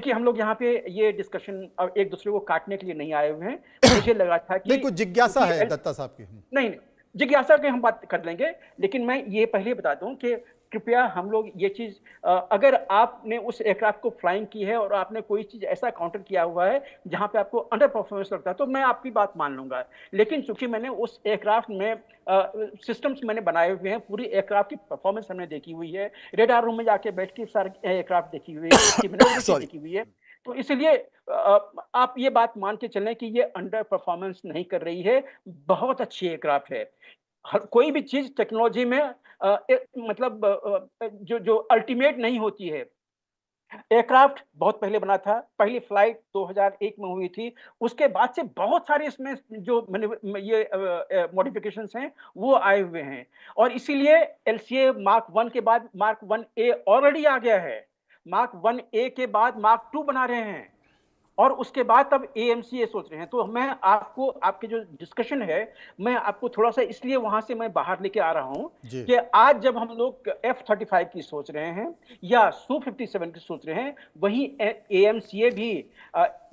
देखिए, हम लोग यहाँ पे ये डिस्कशन अब एक दूसरे को काटने के लिए नहीं आए हुए हैं। मुझे लगा था कि नहीं, कुछ जिज्ञासा क्योंकि है दत्ता साहब की। नहीं, जिज्ञासा की हम बात कर लेंगे, लेकिन मैं ये पहले बता दूं कि कृपया हम लोग ये चीज, अगर आपने उस एयरक्राफ्ट को फ्लाइंग की है और आपने कोई चीज ऐसा काउंटर किया हुआ है जहां पे आपको अंडर परफॉर्मेंस लगता है, तो मैं आपकी बात मान लूंगा। लेकिन चूंकि मैंने उस एयरक्राफ्ट में सिस्टम्स मैंने बनाए हुए हैं, पूरी एयरक्राफ्ट की परफॉर्मेंस हमने देखी हुई है, रेडार रूम में जाके बैठ के सारे एयरक्राफ्ट देखी हुई है, उसकी मैनेवरिटी सॉरी। देखी हुई है। तो इसलिए आप ये बात मान के चलें कि ये अंडर परफॉर्मेंस नहीं कर रही है, बहुत अच्छी एयरक्राफ्ट है। हर कोई भी चीज टेक्नोलॉजी में मतलब जो जो अल्टीमेट नहीं होती है। एयरक्राफ्ट बहुत पहले बना था, पहली फ्लाइट 2001 में हुई थी। उसके बाद से बहुत सारे इसमें जो ये मॉडिफिकेशंस हैं वो आए हुए हैं, और इसीलिए एलसीए मार्क 1 के बाद मार्क 1A ऑलरेडी आ गया है। मार्क 1A के बाद मार्क 2 बना रहे हैं, और उसके बाद तब एएमसीए सोच रहे हैं। तो मैं आपको, आपके जो डिस्कशन है, मैं आपको थोड़ा सा इसलिए वहां से मैं बाहर लेके आ रहा हूं जी। कि आज जब हम लोग F-35 की सोच रहे हैं या Su-57 की सोच रहे हैं, वहीं एएमसीए भी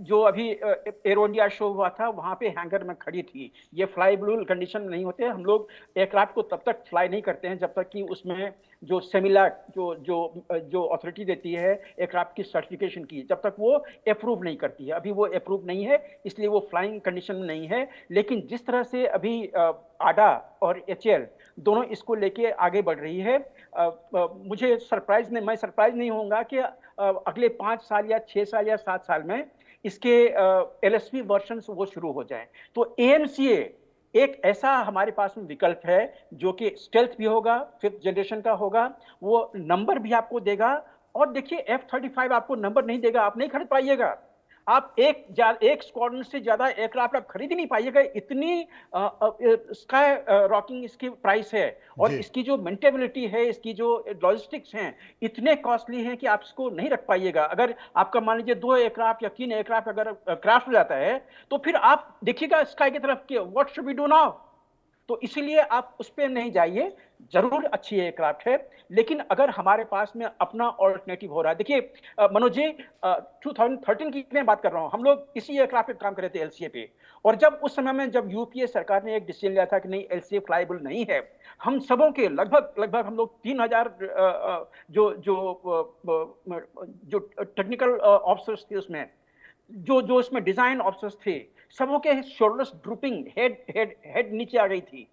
जो अभी एरो इंडिया शो हुआ था वहां पे हैंगर में खड़ी थी। ये फ्लाईबल कंडीशन में नहीं होते। हम लोग एयरक्राफ्ट को तब तक फ्लाई नहीं करते हैं जब तक कि उसमें जो सेमिलाक जो जो जो अथॉरिटी देती है एयरक्राफ्ट की सर्टिफिकेशन की, जब तक वो अप्रूव नहीं करती है। अभी वो अप्रूव नहीं है, इसलिए वो फ्लाइंग कंडीशन में नहीं है। लेकिन जिस तरह से अभी आडा और एचएल दोनों इसको लेके आगे बढ़ रही है, मुझे मैं सरप्राइज नहीं होऊंगा कि अगले 5 साल या 6 साल या 7 साल में इसके एलएसपी वर्जन वो शुरू हो जाएं। तो एएमसीए एक ऐसा हमारे पास में विकल्प है जो कि स्टेल्थ भी होगा, 5th जनरेशन का होगा, वो नंबर भी आपको देगा। और देखिए, F-35 आपको नंबर नहीं देगा, आप नहीं खरीद पाइएगा। आप एक स्क्वाड्रन से ज्यादा एयरक्राफ्ट आप खरीद ही नहीं पाइएगा, इतनी स्काई रॉकिंग इसकी प्राइस है। और जी। इसकी जो मेंटेबिलिटी है, इसकी जो लॉजिस्टिक्स हैं, इतने कॉस्टली हैं कि आप इसको नहीं रख पाइएगा। अगर आपका मान लीजिए 2 एयरक्राफ्ट या 3 एयरक्राफ्ट अगर क्रैश हो जाता है, तो फिर आप देखिएगा स्काई की तरफ कि what should we do now. तो इसीलिए आप उस पर नहीं जाइए। जरूर अच्छी एयरक्राफ्ट है, लेकिन अगर हमारे पास में अपना ऑल्टरनेटिव हो रहा है, देखिए मनोज जी, 2013 की मैं बात कर रहा हूं, हम लोग इसी एयरक्राफ्ट पे काम कर रहे थे, एलसीए पे। और जब उस समय में जब यूपीए सरकार ने एक डिसीजन लिया था कि नहीं, एलसीए फ्लाइबल नहीं है, हम सबों के लगभग लगभग हम लोग 3000 जो जो जो टेक्निकल ऑफिसर्स थे उसमें, जो जो इसमें डिजाइन ऑफिसर्स थे, सबों के shoulders drooping, head head head नीचे आ गई थी।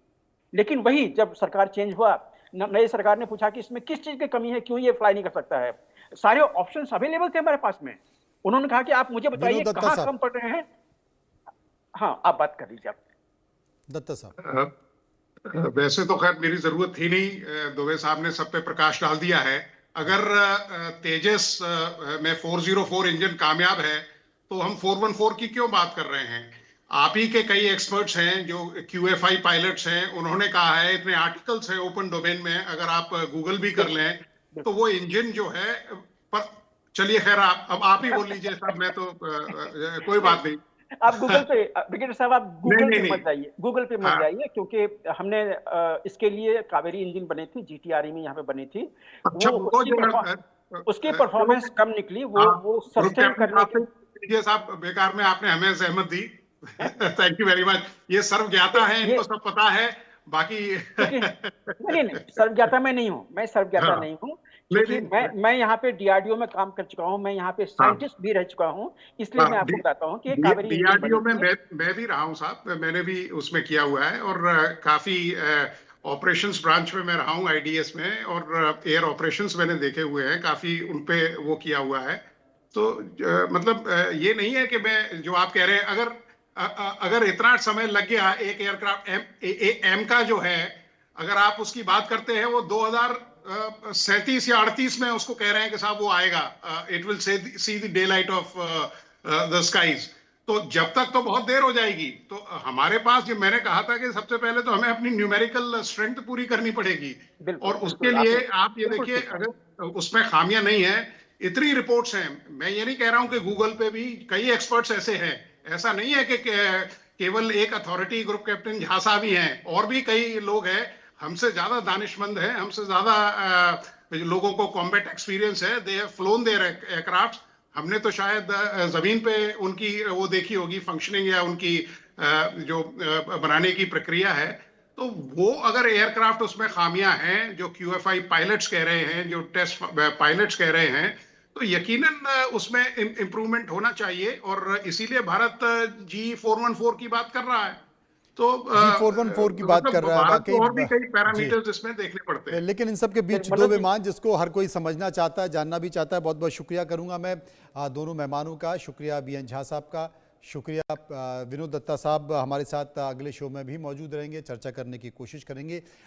लेकिन वही जब सरकार चेंज हुआ, नई सरकार ने पूछा कि इसमें किस चीज की कमी है, क्यों ये फ्लाई नहीं कर सकता है। सारे ऑप्शंस अवेलेबल थे हमारे पास में। उन्होंने कहा कि आप मुझे बताइए विनोद दत्ता कहां साहब। कम पड़ रहे हैं। हाँ, आप बात कर लीजिए आप। दत्ता साहब। वैसे तो खैर मेरी जरूरत थी नहीं, दुबे साहब ने सब पे प्रकाश डाल दिया है। अगर तेजस में 404 इंजन कामयाब है तो हम 414 की क्यों बात कर रहे हैं? आप ही के कई एक्सपर्ट्स हैं जो QFI पायलट्स हैं, उन्होंने कहा है, इतने आर्टिकल्स हैं ओपन डोमेन में, अगर आप गूगल भी कर लें तो वो इंजन जो है। पर चलिए खैर, अब आप ही बोल लीजिए साहब, मैं तो कोई बात नहीं। आप गूगल पे, ब्रिगेडियर साहब, आप नहीं गूगल नहीं पे नहीं। मत जाइए, गूगल पे मत हाँ, जाइए, क्योंकि हमने इसके लिए कावेरी इंजन बनी थी, जीटीआरई में यहाँ पे बनी थी। अच्छा, वो वो जो उसकी चलो, परफॉर्मेंस कम निकली, हाँ, वो ग्रुप सस्टेन कैप्टन करने साहब से लीजिए साहब, बेकार में आपने हमें सहमत दी। के थैंक यू वेरी मच। ये सर्व ज्ञाता है, ये इनको सब पता है। बाकी क्योंकि नहीं नहीं, सर्वज्ञाता मैं नहीं हूँ, मैं सर्वज्ञाता हाँ, नहीं हूँ। नहीं क्योंकि नहीं, मैं यहाँ पे डीआरडीओ में काम कर चुका हूँ, मैं यहाँ पे हाँ साइंटिस्ट भी रह चुका हूँ। इसलिए मैं हाँ, आपको बताता हूँ कि कावेरी इंजन बनी डीआरडीओ में थी। मैं भी रहा हूँ साहब, मैंने भी उसमें किया हुआ है, और काफी ऑपरेशंस ब्रांच में मैं रहा हूँ, आईडीएस में, और एयर ऑपरेशंस मैंने देखे हुए हैं, काफी उनपे वो किया हुआ है। तो मतलब ये नहीं है कि मैं, जो आप कह रहे हैं, अगर इतना समय लग गया एक एयरक्राफ्ट एम का जो है, अगर आप उसकी बात करते हैं, वो 2037 या 38 में उसको कह रहे हैं कि साहब वो आएगा, it will see the day light of the skies. तो जब तक तो बहुत देर हो जाएगी। तो हमारे पास, जो मैंने कहा था कि सबसे पहले तो हमें अपनी न्यूमेरिकल स्ट्रेंथ पूरी करनी पड़ेगी, बिल्कुल और उसके बिल्कुल, लिए आपने आप ये बिल्कुल देखिए, ठीक कहा। अगर उसमें खामियां नहीं है, इतनी रिपोर्ट्स हैं। मैं ये नहीं कह रहा हूं कि गूगल पे भी कई एक्सपर्ट्स ऐसे हैं, ऐसा नहीं है कि केवल एक अथॉरिटी ग्रुप कैप्टन झा साहब ही हैं, और भी कई लोग हैं हमसे ज्यादा दानिशमंद हैं, हमसे ज्यादा लोगों को कॉम्बैट एक्सपीरियंस है, they have flown their aircraft. हमने तो शायद जमीन पे उनकी वो देखी होगी फंक्शनिंग या उनकी जो बनाने की प्रक्रिया है। तो वो अगर एयरक्राफ्ट उसमें खामियां हैं जो QFI पायलट्स कह रहे हैं, जो टेस्ट पायलट्स कह रहे हैं, तो यकीनन उसमें इम्प्रूवमेंट होना चाहिए। और इसीलिए भारत G414 की बात कर रहा है। तो G414 की बात कर मतलब रहा है भारत वाकई को और भी कई जी। पैरामीटर्स इसमें देखने पड़ते हैं। लेकिन इन सब के बीच दो मनोज जी, विमान जिसको हर कोई समझना चाहता है, जानना भी चाहता है। बहुत बहुत शुक्रिया करूंगा मैं दोनों मेहमानों का। शुक्रिया BN झा साहब का, शुक्रिया विनोद दत्ता साहब हमारे साथ अगले शो में भी मौजूद रहेंगे, चर्चा करने की कोशिश करेंगे।